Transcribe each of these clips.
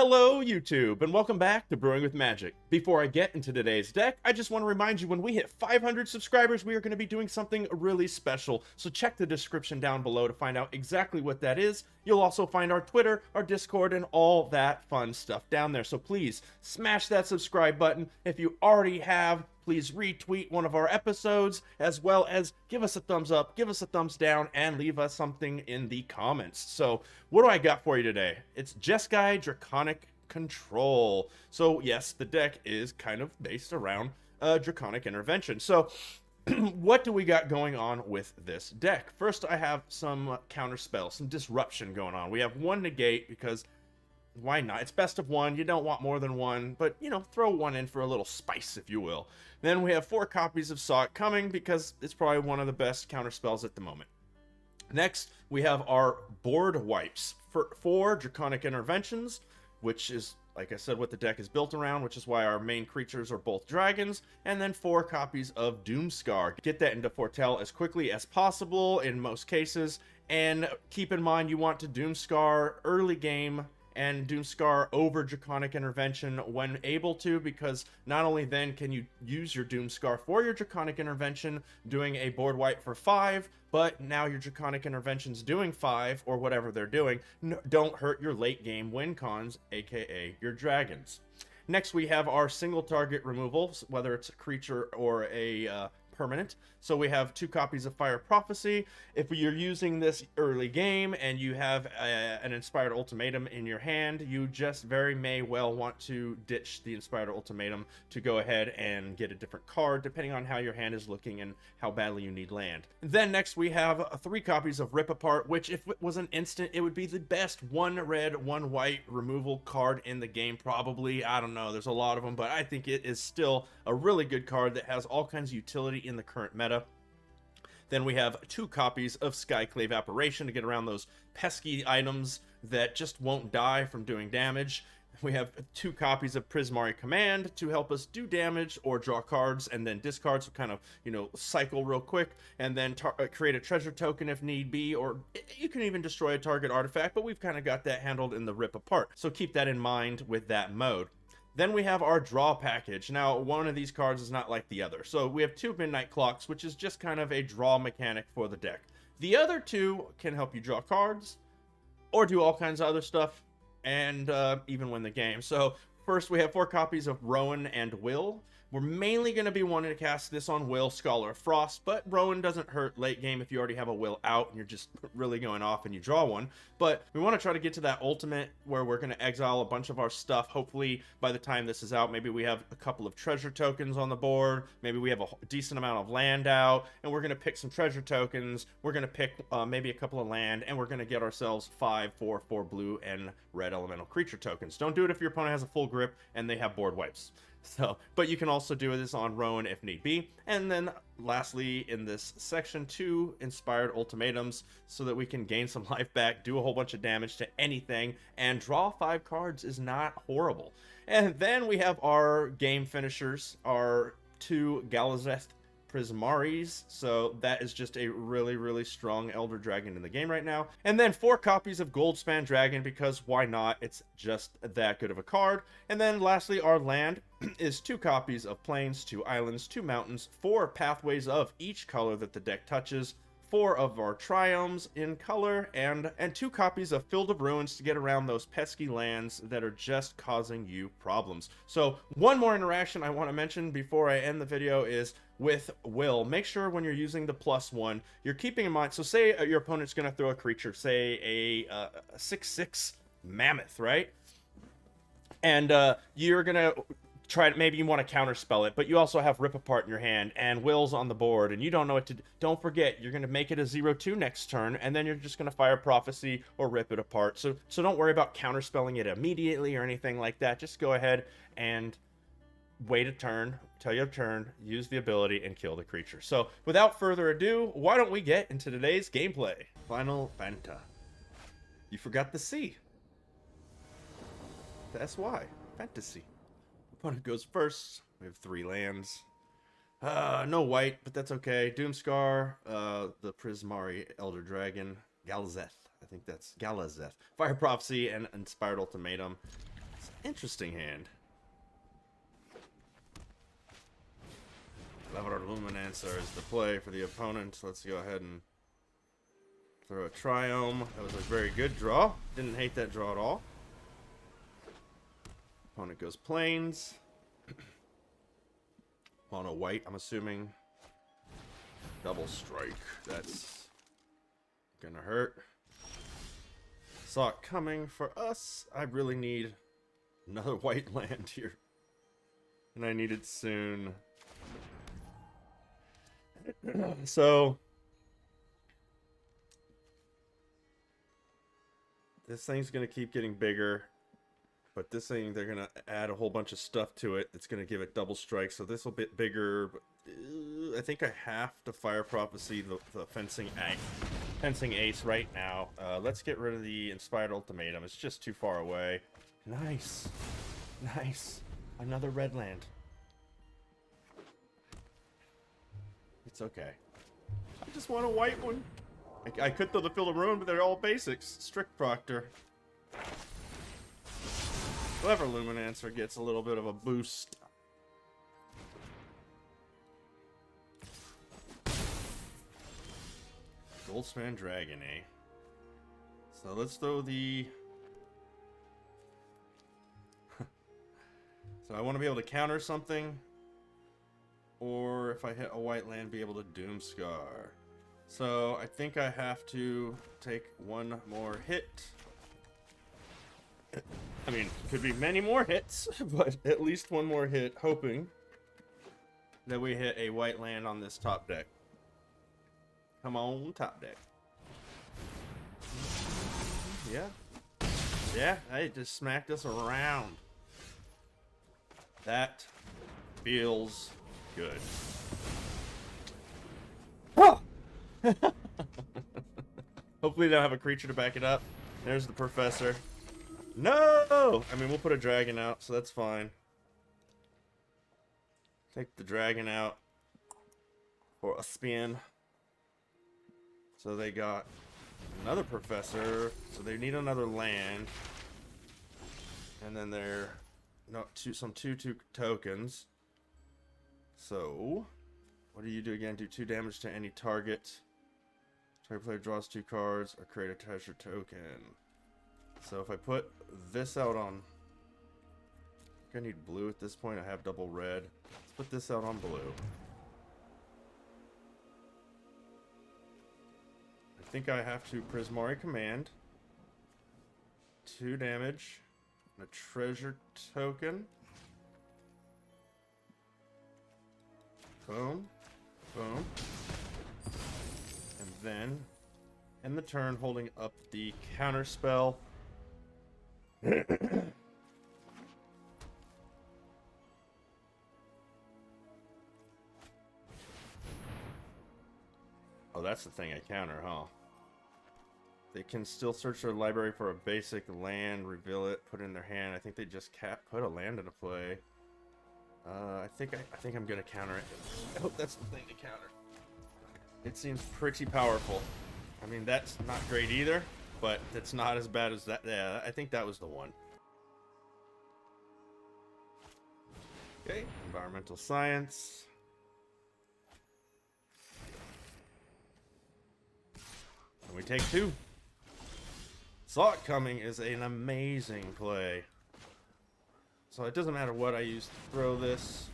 Hello, YouTube, and welcome back to Brewing with Magic. Before I get into today's deck, I just want to remind you when we hit 500 subscribers, we are going to be doing something really special. So check the description down below to find out exactly what that is. You'll also find our Twitter, our Discord, and all that fun stuff down there. So please smash that subscribe button. If you already have, please retweet one of our episodes, as well as give us a thumbs up, give us a thumbs down, and leave us something in the comments. So what do I got for you today? It's Jeskai Draconic Control. So yes, the deck is kind of based around Draconic Intervention. So what do we got going on with this deck? First, I have some counter spells, some disruption going on. We have one negate because why not? It's best of one. You don't want more than one, but, you know, throw one in for a little spice, if you will. Then we have 4 copies of Saw It Coming because it's probably one of the best counter spells at the moment. Next, we have our board wipes for 4 Draconic Interventions, which is, like I said, what the deck is built around, which is why our main creatures are both dragons, and then 4 copies of Doomscar. Get that into Foretell as quickly as possible in most cases, and keep in mind you want to Doomscar early game and Doomscar over Draconic Intervention when able to, because not only then can you use your Doomscar for your Draconic Intervention doing a board wipe for 5, but now your Draconic Intervention's doing 5, or whatever they're doing, don't hurt your late game win cons, aka your dragons. Next we have our single target removals, whether it's a creature or a permanent. So we have 2 copies of Fire Prophecy. If you're using this early game and you have an Inspired Ultimatum in your hand, you just very may well want to ditch the Inspired Ultimatum to go ahead and get a different card, depending on how your hand is looking and how badly you need land. Then next we have 3 copies of Rip Apart, which if it was an instant, it would be the best 1 red, 1 white removal card in the game, probably. I don't know, there's a lot of them, but I think it is still a really good card that has all kinds of utility in the current meta. Then we have 2 copies of Skyclave Apparition to get around those pesky items that just won't die from doing damage. We have 2 copies of Prismari Command to help us do damage or draw cards and then discard, so kind of, you know, cycle real quick, and then create a treasure token if need be, or you can even destroy a target artifact, but we've kind of got that handled in the Rip Apart. So keep that in mind with that mode. Then we have our draw package. Now, one of these cards is not like the other. So we have 2 Midnight Clocks, which is just kind of a draw mechanic for the deck. The other 2 can help you draw cards or do all kinds of other stuff and even win the game. So first we have 4 copies of Rowan and Will. We're mainly going to be wanting to cast this on Will, Scholar of Frost, but Rowan doesn't hurt late game if you already have a Will out and you're just really going off and you draw one. But we want to try to get to that ultimate where we're going to exile a bunch of our stuff. Hopefully by the time this is out, maybe we have a couple of treasure tokens on the board, maybe we have a decent amount of land out, and we're going to pick some treasure tokens, we're going to pick maybe a couple of land, and we're going to get ourselves 4 blue and red elemental creature tokens. Don't do it if your opponent has a full grip and they have board wipes. So, but you can also do this on Rowan if need be. And then lastly in this section, 2 Inspired Ultimatums so that we can gain some life back, do a whole bunch of damage to anything, and draw 5 cards is not horrible. And then we have our game finishers, our 2 Galazeth Prismaris, so that is just a really, really strong Elder Dragon in the game right now. And then 4 copies of Goldspan Dragon, because why not? It's just that good of a card. And then lastly, our land is 2 copies of Plains, 2 Islands, 2 Mountains, 4 pathways of each color that the deck touches, 4 of our Triomes in color, and 2 copies of Field of Ruins to get around those pesky lands that are just causing you problems. So one more interaction I want to mention before I end the video is with Will. Make sure when you're using the +1, you're keeping in mind, so say your opponent's going to throw a creature, say a 6/6 Mammoth, right? And you're going to try it, maybe you want to counterspell it, but you also have Rip Apart in your hand, and Will's on the board, and you don't know what to do. Don't forget, you're going to make it a 0/2 next turn, and then you're just going to Fire Prophecy or Rip it apart. So don't worry about counterspelling it immediately or anything like that. Just go ahead and wait a turn, till you have turn, use the ability, and kill the creature. So without further ado, why don't we get into today's gameplay? Final Fanta. You forgot the C. The SY. Fantasy. Opponent goes first. We have 3 lands. No white, but that's okay. Doomscar, the Prismari Elder Dragon, Galazeth. I think that's Galazeth. Fire Prophecy and Inspired Ultimatum. Interesting hand. Leveler Luminancer is the play for the opponent. Let's go ahead and throw a Triome. That was a very good draw. Didn't hate that draw at all. Opponent goes Plains. Mono white, I'm assuming. Double strike. That's gonna hurt. Saw it coming for us. I really need another white land here. And I need it soon. So this thing's gonna keep getting bigger, but this thing, they're gonna add a whole bunch of stuff to it that's gonna give it double strike, so this will be bigger, but I think I have to Fire Prophecy the fencing ace right now. Let's get rid of the Inspired Ultimatum. It's just too far away. Nice. Another red land. It's okay. I just want a white one. I could throw the Field of Ruin, but they're all basics. Strict Proctor. Clever Luminancer gets a little bit of a boost. Goldspan Dragon, eh? So let's throw the... So I want to be able to counter something. Or if I hit a white land, be able to Doomscar. So I think I have to take one more hit. I mean, could be many more hits, but at least one more hit, hoping that we hit a white land on this top deck. Come on, top deck. Yeah, I just smacked us around. That feels good. Oh! Hopefully they'll have a creature to back it up. There's the Professor. No! I mean, we'll put a dragon out, so that's fine. Take the dragon out for a spin. So they got another Professor, so they need another land. And then they're some 2/2 tokens. So, what do you do again? Do 2 damage to any target. Target player draws 2 cards or create a treasure token. So if I put this out on... I think I need blue at this point. I have double red. Let's put this out on blue. I think I have to Prismari Command. 2 damage. And a treasure token. Boom. Boom. And then, end the turn, holding up the counter spell. Oh, that's the thing I counter, huh? They can still search their library for a basic land, reveal it, put it in their hand. I think they just put a land into play. I think I'm gonna counter it. I hope that's the thing to counter. It seems pretty powerful. I mean, that's not great either, but it's not as bad as that. Yeah, I think that was the one. Okay, environmental science. And we take 2. Saw it coming is an amazing play. So it doesn't matter what I use to throw this.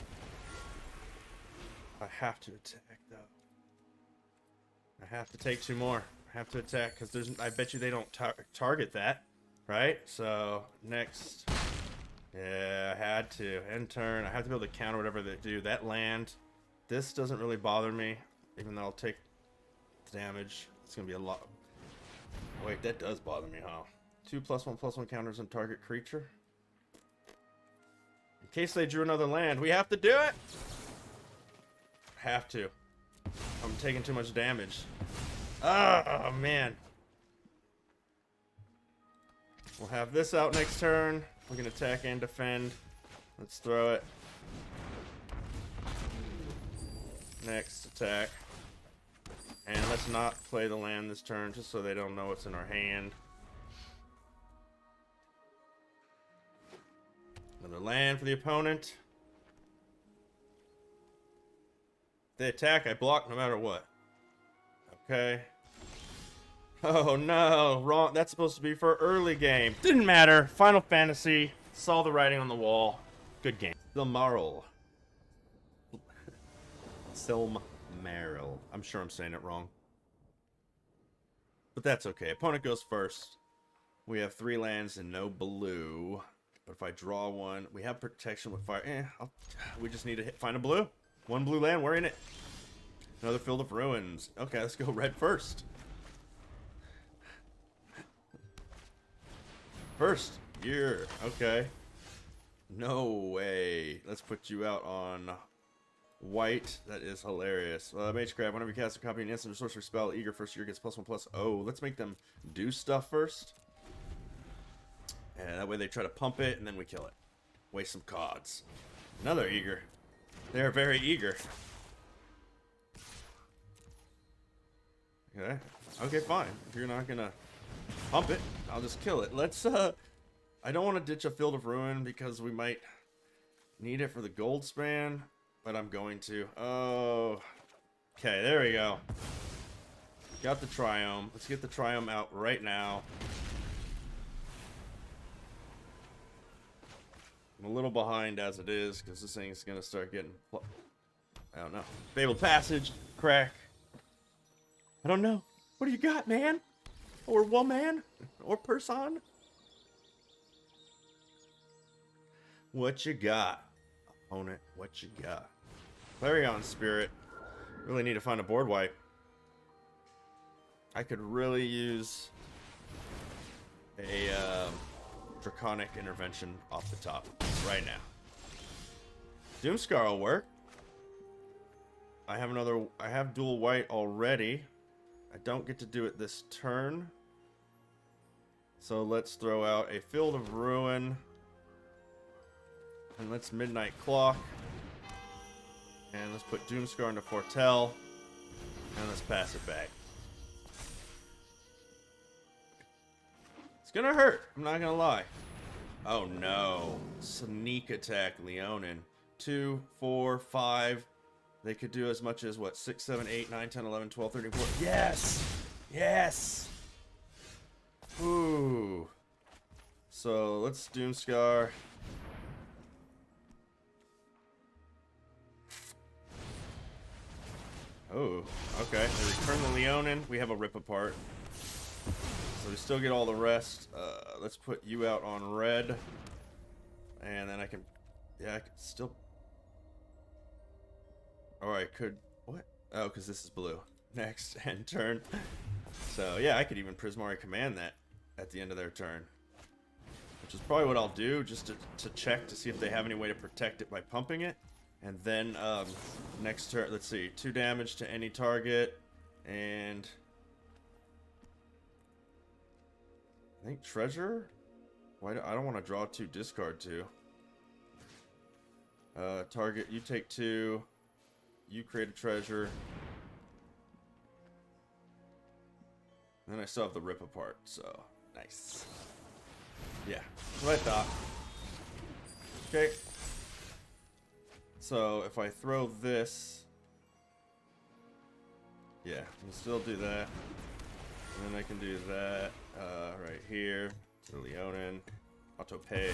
I have to attack though. I have to take 2 more. I have to attack because there's. I bet you they don't target that, right? So next, yeah, I had to end turn. I have to be able to counter whatever they do. That land, this doesn't really bother me, even though I'll take the damage. It's gonna be a lot. Wait, that does bother me, huh? 2 +1/+1 counters on target creature. In case they drew another land, we have to do it. Have to. I'm taking too much damage. Oh, man. We'll have this out next turn. We can attack and defend. Let's throw it. Next attack. And let's not play the land this turn, just so they don't know what's in our hand. Another land for the opponent. If they attack, I block no matter what. Okay. Oh no, wrong. That's supposed to be for early game. Didn't matter. Final Fantasy. Saw the writing on the wall. Good game. Silmaril. Silmaril. I'm sure I'm saying it wrong. But that's okay. Opponent goes first. We have 3 lands and no blue. But if I draw one, we have protection with fire. We just need to find a blue. 1 blue land, we're in it. Another Field of Ruins. Okay, let's go red first. First year. Okay. No way. Let's put you out on white. That is hilarious. Mage Crab, whenever you cast a copy of an instant or sorcery spell, Eager first year gets +1/+. Oh, let's make them do stuff first. And that way they try to pump it, and then we kill it. Waste some cards. Another Eager. They're very eager. Okay. Okay, fine. If you're not gonna pump it, I'll just kill it. Let's, I don't want to ditch a Field of Ruin because we might need it for the gold span, but I'm going to. Oh. Okay, there we go. Got the Triome. Let's get the Triome out right now. I'm a little behind as it is because this thing's gonna start getting. I don't know. Fabled Passage, crack. I don't know. What do you got, man? Or woman? Or person? What you got, opponent? What you got? Clarion Spirit. Really need to find a board wipe. I could really use a Draconic intervention off the top right now. Doomscar will work. I have dual white already. I don't get to do it this turn. So let's throw out a Field of Ruin. And let's Midnight Clock. And let's put Doomscar into Foretell. And let's pass it back. It's gonna hurt. I'm not gonna lie. Oh no. Sneak attack Leonin. 2, 4, 5. They could do as much as what? 6, 7, 8, 9, 10, 11, 12, 13, 14. Yes! Yes! Ooh. So let's Doomscar. Oh, okay. They return the Leonin. We have a Rip Apart. So we still get all the rest. Let's put you out on red. And then I can... Yeah, I could still... Or I could... What? Oh, because this is blue. Next, end turn. So, yeah, I could even Prismari Command that at the end of their turn. Which is probably what I'll do, just to check to see if they have any way to protect it by pumping it. And then, next turn, let's see, 2 damage to any target, and I think Treasure? Why I don't want to draw 2, discard 2. Target, you take 2, you create a treasure. And then I still have the Rip Apart, so, nice. Yeah, that's what I thought. Okay. So, if I throw this... Yeah, I can still do that. And then I can do that right here. To the Leonin. Auto pay.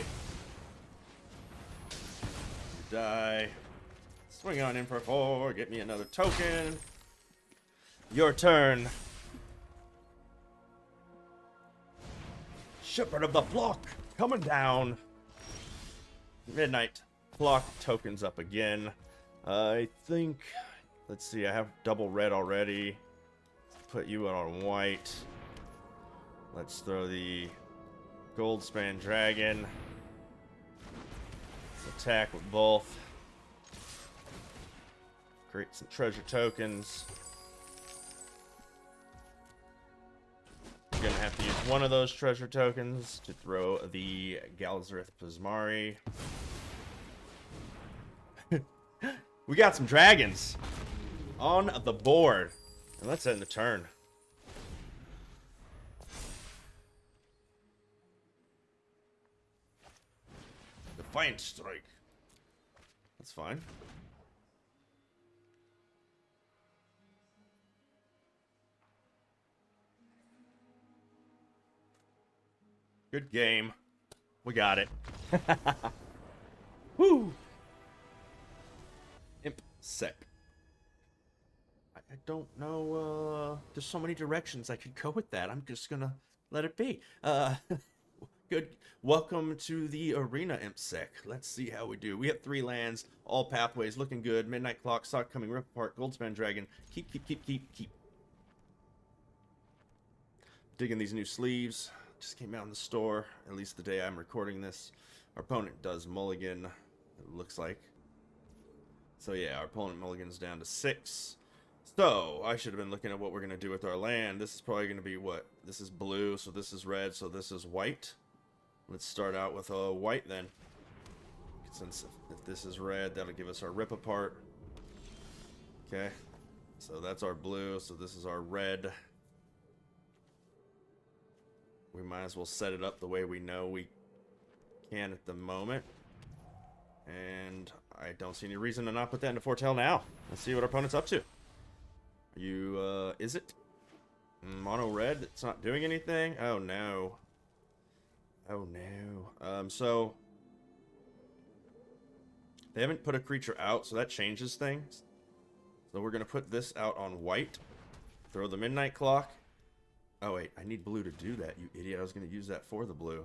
Die. Swing on in for 4. Get me another token. Your turn. Shepherd of the Flock. Coming down. Midnight Clock tokens up again. I think, let's see, I have double red already. Put you out on white. Let's throw the Goldspan Dragon. Let's attack with both. Create some treasure tokens. I'm gonna have to use one of those treasure tokens to throw the Galzareth Prismari. We got some dragons on the board. And let's end the turn. Defiant Strike. That's fine. Good game. We got it. Woo! Imp Sec. I don't know, there's so many directions I could go with that. I'm just gonna let it be. Good. Welcome to the arena, Imp Sec. Let's see how we do. We have 3 lands, all pathways, looking good. Midnight Clock, Sock Coming, Rip Apart, Goldspan Dragon. Keep. Digging these new sleeves. Just came out in the store, at least the day I'm recording this. Our opponent does mulligan, it looks like. So yeah, our opponent mulligans down to 6. So, I should have been looking at what we're going to do with our land. This is probably going to be what? This is blue, so this is red, so this is white. Let's start out with a white then. Since if this is red, that'll give us our rip apart. Okay, so that's our blue, so this is our red. We might as well set it up the way we know we can at the moment. And I don't see any reason to not put that into foretell now. Let's see what our opponent's up to. Are you, is it? Mono red, it's not doing anything? Oh no. Oh no. So they haven't put a creature out, so that changes things. So we're gonna put this out on white. Throw the Midnight Clock. Oh wait, I need blue to do that, you idiot. I was gonna use that for the blue.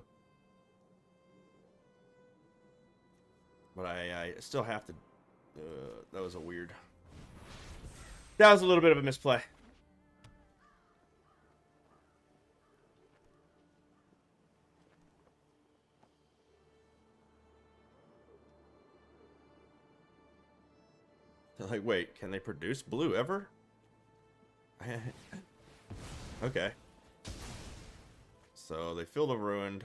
But I still have to, that was a weird. That was a little bit of a misplay. They're like, wait, can they produce blue ever? Okay. So they Field of Ruined.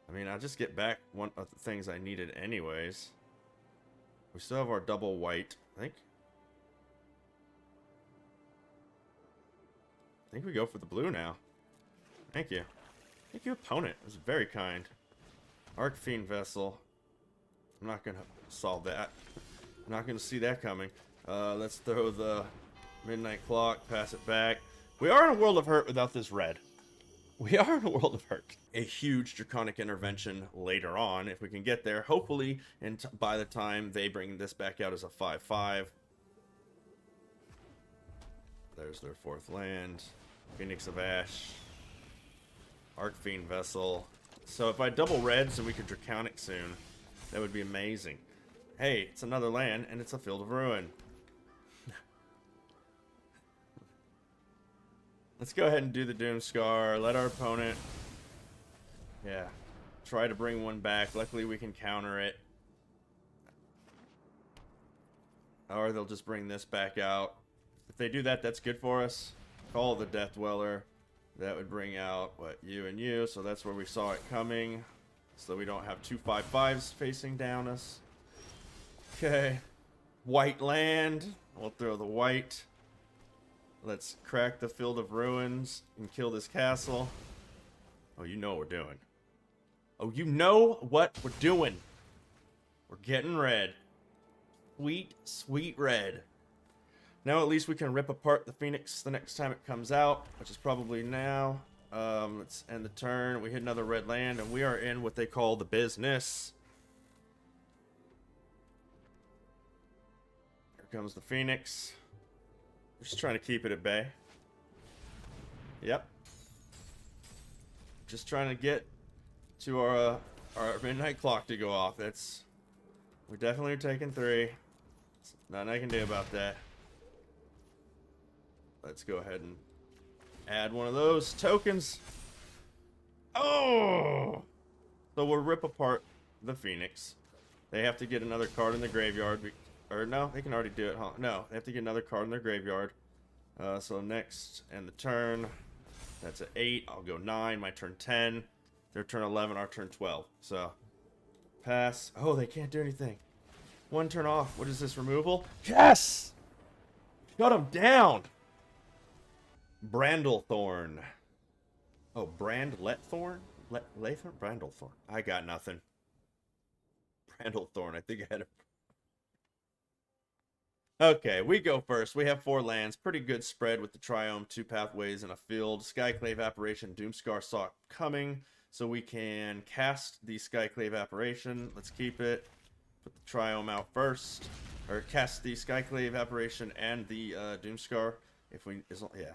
I mean, I'll just get back one of the things I needed anyways. We still have our double white, I think we go for the blue now. Thank you. Thank you, opponent. It was very kind. Arcfiend Vessel. I'm not going to solve that. I'm not going to see that coming. Let's throw the Midnight Clock, pass it back. We are in a world of hurt without this red. We are in a world of hurt. A huge Draconic intervention later on, if we can get there. Hopefully, and by the time they bring this back out as a 5/5. There's their 4th land. Phoenix of Ash. Arcfiend Vessel. So if I double reds and we could Draconic soon, that would be amazing. Hey, it's another land, and it's a Field of Ruin. Let's go ahead and do the Doomscar. Let our opponent, yeah, try to bring one back. Luckily, we can counter it. Or they'll just bring this back out. If they do that, that's good for us. Call the Death Dweller. That would bring out, what, you and you. So that's where we saw it coming. So we don't have 2 5/5s facing down us. Okay. White land. We'll throw the white. Let's crack the Field of Ruins and kill this castle. Oh, you know what we're doing. Oh, you know what we're doing. We're getting red. Sweet, sweet red. Now at least we can rip apart the Phoenix the next time it comes out, which is probably now. Let's end the turn. We hit another red land, and we are in what they call the business. Here comes the Phoenix. Just trying to keep it at bay. Yep. Just trying to get to our Midnight Clock to go off. We definitely are taking 3. Nothing I can do about that. Let's go ahead and add one of those tokens. Oh! So we'll rip apart the Phoenix. They have to get another card in the graveyard. Or no, they can already do it, huh? No, they have to get another card in their graveyard. So next, end the turn. That's at 8. I'll go 9. My turn 10. Their turn 11. Our turn 12. So, pass. Oh, they can't do anything. 1 turn off. What is this, removal? Yes! Shut them down! Brandlethorn. Oh, Brandlethorn? Lathorn? Brandlethorn. I got nothing. Brandlethorn. I think I had a... Okay, we go first. We have 4 lands. Pretty good spread with the Triome, 2 pathways, and a field. Skyclave Apparition, Doomscar saw it coming. So we can cast the Skyclave Apparition. Let's keep it. Put the Triome out first. Or cast the Skyclave Apparition and the Doomscar. If we... Yeah.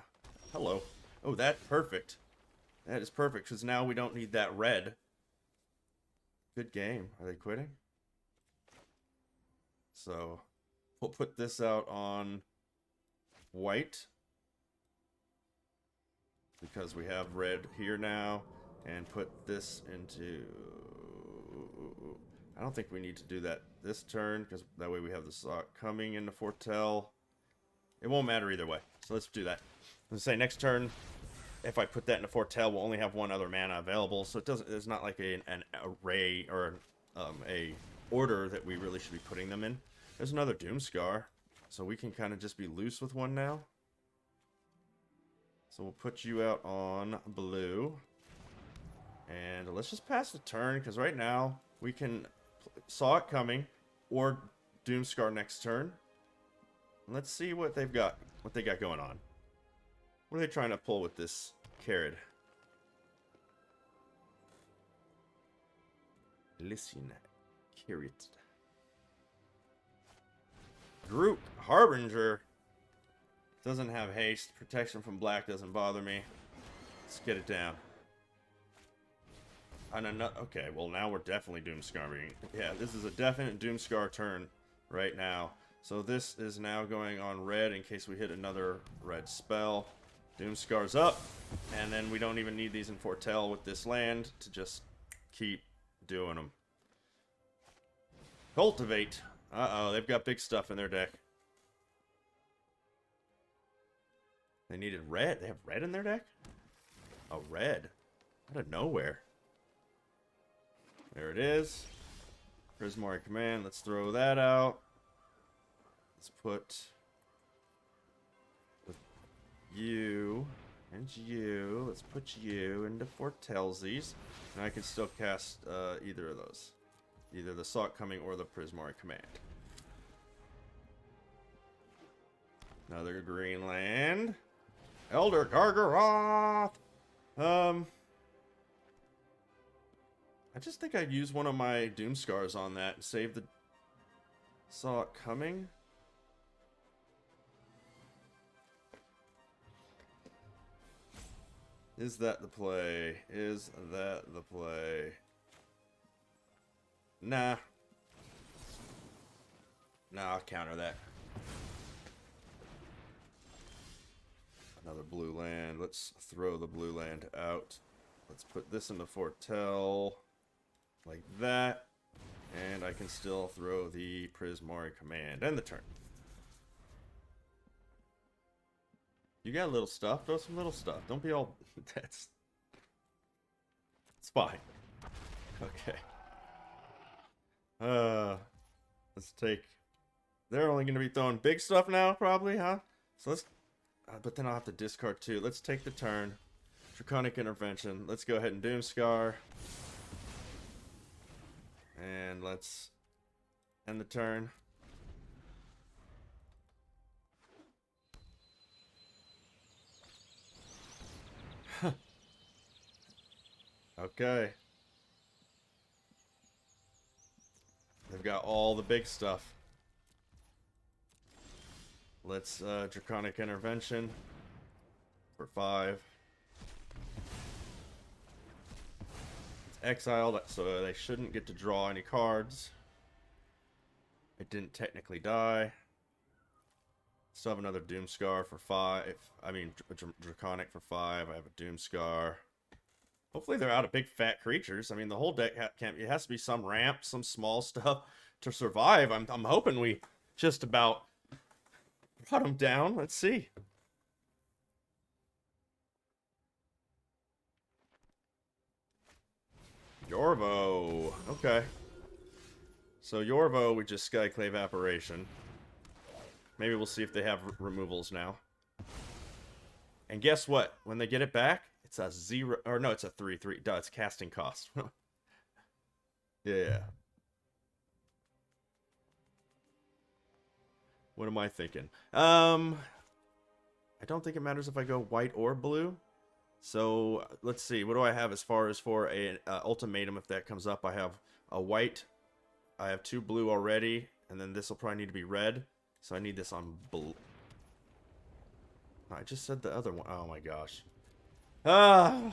Hello. Oh, that's perfect. That is perfect, because now we don't need that red. Good game. Are they quitting? So... we'll put this out on white because we have red here now, and put this into... I don't think we need to do that this turn because that way we have the Sock coming into Foretell. It won't matter either way, so let's do that. Let's say next turn, if I put that into Foretell, we'll only have 1 other mana available, so it doesn't. It's not like an array or a order that we really should be putting them in. There's another Doomscar, so we can kind of just be loose with one now. So we'll put you out on blue. And let's just pass the turn, because right now we can saw it coming or Doomscar next turn. Let's see what they've got, what they got going on. What are they trying to pull with this carrot? Listen, carrot. Groot Harbinger doesn't have haste. Protection from black doesn't bother me. Let's get it down. Okay, well now we're definitely Doomscarring. Yeah, this is a definite Doomscar turn right now. So this is now going on red in case we hit another red spell. Doomscar's up, and then we don't even need these in Foretell with this land to just keep doing them. Cultivate. Uh-oh, they've got big stuff in their deck. They needed red. They have red in their deck? Oh, red. Out of nowhere. There it is. Prismari Command. Let's throw that out. Let's put you and you. Let's put you into Foretellsies. And I can still cast either of those. Either the Sock Coming or the Prismari Command. Another green land. Elder Gargaroth! I just think I'd use one of my Doomscars on that and save the Sock Coming. Is that the play? Is that the play? Nah. Nah, I'll counter that. Another blue land. Let's throw the blue land out. Let's put this into Foretell. Like that. And I can still throw the Prismari Command. End the turn. You got little stuff? Throw some little stuff. Don't be all... That's... It's fine. Okay. Let's take... They're only going to be throwing big stuff now, probably, huh? So let's... but then I'll have to discard two. Let's take the turn. Draconic Intervention. Let's go ahead and Doomscar. And let's end the turn. Okay. They've got all the big stuff. Let's Draconic Intervention for 5. It's exiled, so they shouldn't get to draw any cards. It didn't technically die. Still have another Doomscar for 5. I mean, Draconic for 5. I have a Doomscar. Hopefully they're out of big fat creatures. I mean, the whole deck can't. It has to be some ramp, some small stuff to survive. I'm hoping we just about brought them down. Let's see. Yorvo. Okay. So Yorvo, we just Skyclave Apparition. Maybe we'll see if they have removals now. And guess what? When they get it back, it's a 0, or no, it's a 3/3. Duh, it's casting cost. Yeah. What am I thinking? I don't think it matters if I go white or blue. So let's see. What do I have as far as for a ultimatum? If that comes up, I have a white. I have 2 blue already, and then this will probably need to be red. So I need this on blue. I just said the other one. Oh my gosh. Ah,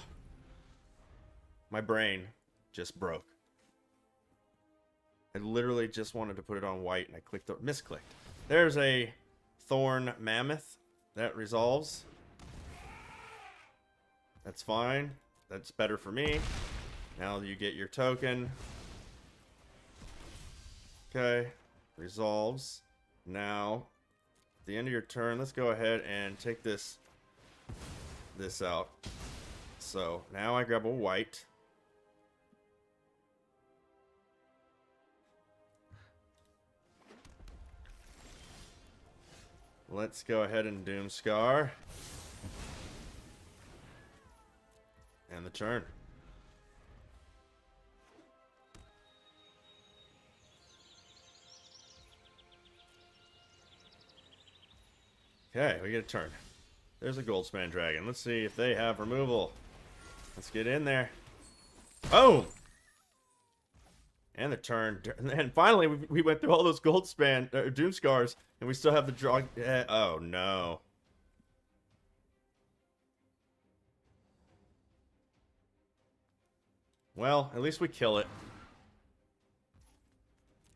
my brain just broke. I literally just wanted to put it on white, and I clicked, misclicked. There's a Thorn Mammoth. That resolves. That's fine. That's better for me. Now you get your token. Okay. Resolves. Now, at the end of your turn, let's go ahead and take this out. So, now I grab a white. Let's go ahead and Doomscar. And the turn. Okay, we get a turn. There's a Goldspan Dragon. Let's see if they have removal. Let's get in there. Boom! And the turn. And finally, we went through all those Goldspan Doomscars, and we still have the draw. Oh, no. Well, at least we kill it.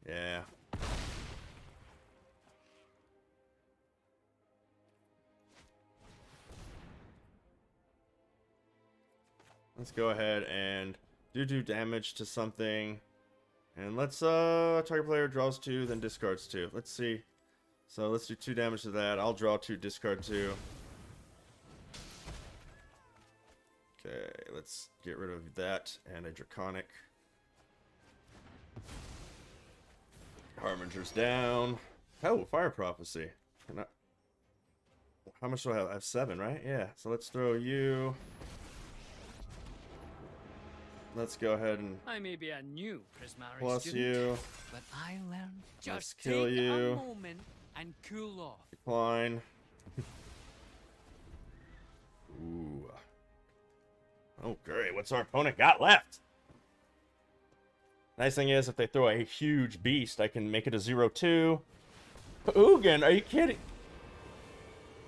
Yeah. Let's go ahead and do damage to something. And let's, target player draws 2, then discards 2. Let's see. So let's do 2 damage to that. I'll draw 2, discard 2. Okay, let's get rid of that and a Draconic. Harbinger's down. Oh, Fire Prophecy. How much do I have? I have 7, right? Yeah, so let's throw you. Let's go ahead and I may be a new Prismari plus student, you. but I learned just kill take you. a moment and cool off. Decline. Ooh. Oh, great. What's our opponent got left? Nice thing is, if they throw a huge beast, I can make it a 0-2. Ugin, are you kidding?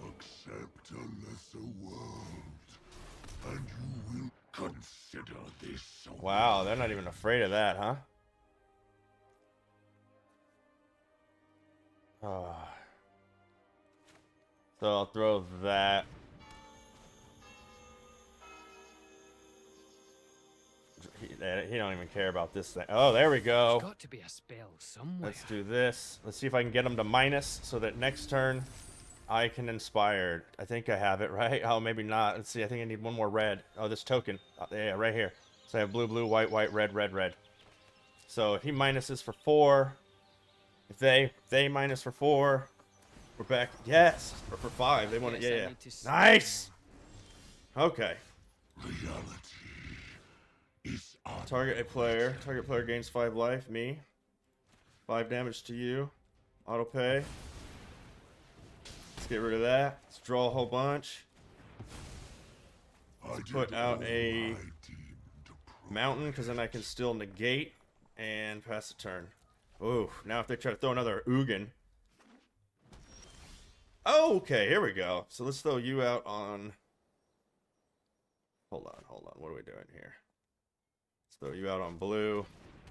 Accept a lesser world, and you will consider this. Wow, they're not even afraid of that, huh? Oh. So I'll throw that. He don't even care about this thing. Oh, there we go. There's got to be a spell somewhere. Let's do this. Let's see if I can get him to minus so that next turn I can inspire. I think I have it, right? Oh, maybe not. Let's see. I think I need one more red. Oh, this token. Oh, yeah, right here. So I have blue, blue, white, white, red, red, red. So if he minuses for 4, if they minus for 4, we're back. Yes, or for 5. They want it. Yeah, yeah. Nice. Okay. Reality is Target a player. Target player gains 5 life. Me. 5 damage to you. Auto pay. Let's get rid of that. Let's draw a whole bunch. Let's put out a mountain, because then I can still negate and pass the turn. Ooh, now if they try to throw another Ugin. Oh, okay, here we go. So let's throw you out on... Hold on. What are we doing here? Let's throw you out on blue.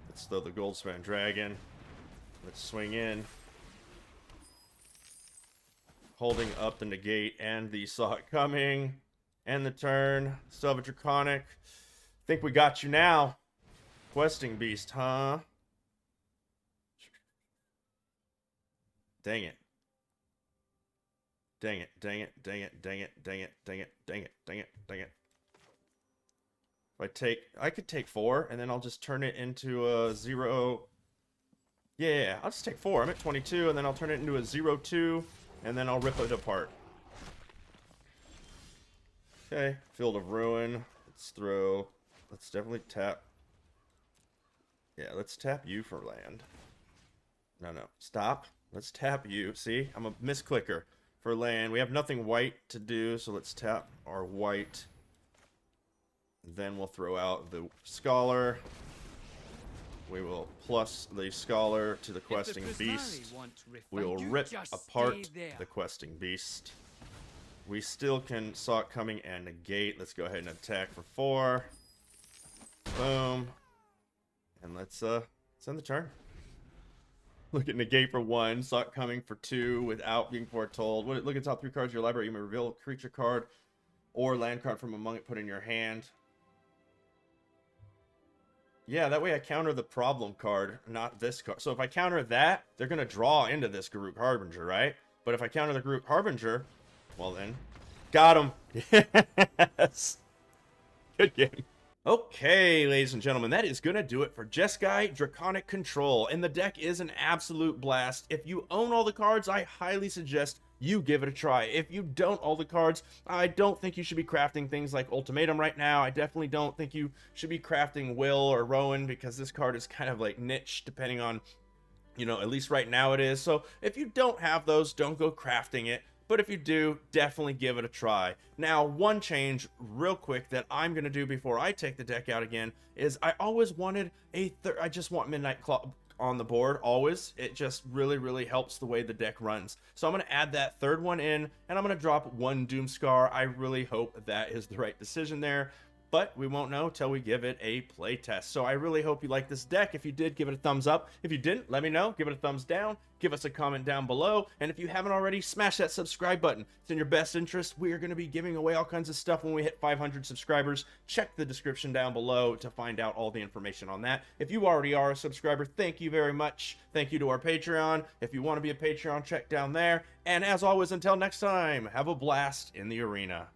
Let's throw the Goldspan Dragon. Let's swing in. Holding up the negate and the saw it coming. And the turn. Still have a Draconic. Think we got you now. Questing Beast, huh? Dang it. Dang it, dang it, dang it, dang it, dang it, dang it, dang it, dang it, dang it. If I could take 4, and then I'll just turn it into a 0. Yeah, I'll just take 4. I'm at 22, and then I'll turn it into a 0-2, and then I'll rip it apart. Okay, Field of Ruin. Let's definitely tap. Yeah, let's tap you for land. No, stop. Let's tap you. See, I'm a misclicker for land. We have nothing white to do, so let's tap our white. Then we'll throw out the Scholar. We will plus the Scholar to the Questing Beast. We will rip apart the Questing Beast. We still can saw it coming and negate. Let's go ahead and attack for 4. Boom. And let's end the turn. Look at negate for 1, saw it coming for 2 without being foretold. Look at the top 3 cards of your library. You may reveal a creature card or land card from among it put in your hand. Yeah, that way I counter the problem card, not this card. So if I counter that, they're going to draw into this Garruk Harbinger, right? But if I counter the Garruk Harbinger, well then, got him. Yes. Good game. Okay, ladies and gentlemen, that is going to do it for Jeskai Draconic Control. And the deck is an absolute blast. If you own all the cards, I highly suggest you give it a try. If you don't all the cards, I don't think you should be crafting things like Ultimatum right now. I definitely don't think you should be crafting Will or Rowan, because this card is kind of like niche depending on, you know, at least right now it is. So if you don't have those, don't go crafting it. But if you do, definitely give it a try. Now, one change real quick that I'm going to do before I take the deck out again is I always wanted I just want Midnight Claw on the board, always. It just really helps the way the deck runs. So I'm going to add that 3rd one in, and I'm going to drop 1 Doomscar. I really hope that is the right decision there, but we won't know till we give it a play test. So I really hope you like this deck. If you did, give it a thumbs up. If you didn't, let me know. Give it a thumbs down. Give us a comment down below. And if you haven't already, smash that subscribe button. It's in your best interest. We are going to be giving away all kinds of stuff when we hit 500 subscribers. Check the description down below to find out all the information on that. If you already are a subscriber, thank you very much. Thank you to our Patreon. If you want to be a Patreon, check down there. And as always, until next time, have a blast in the arena.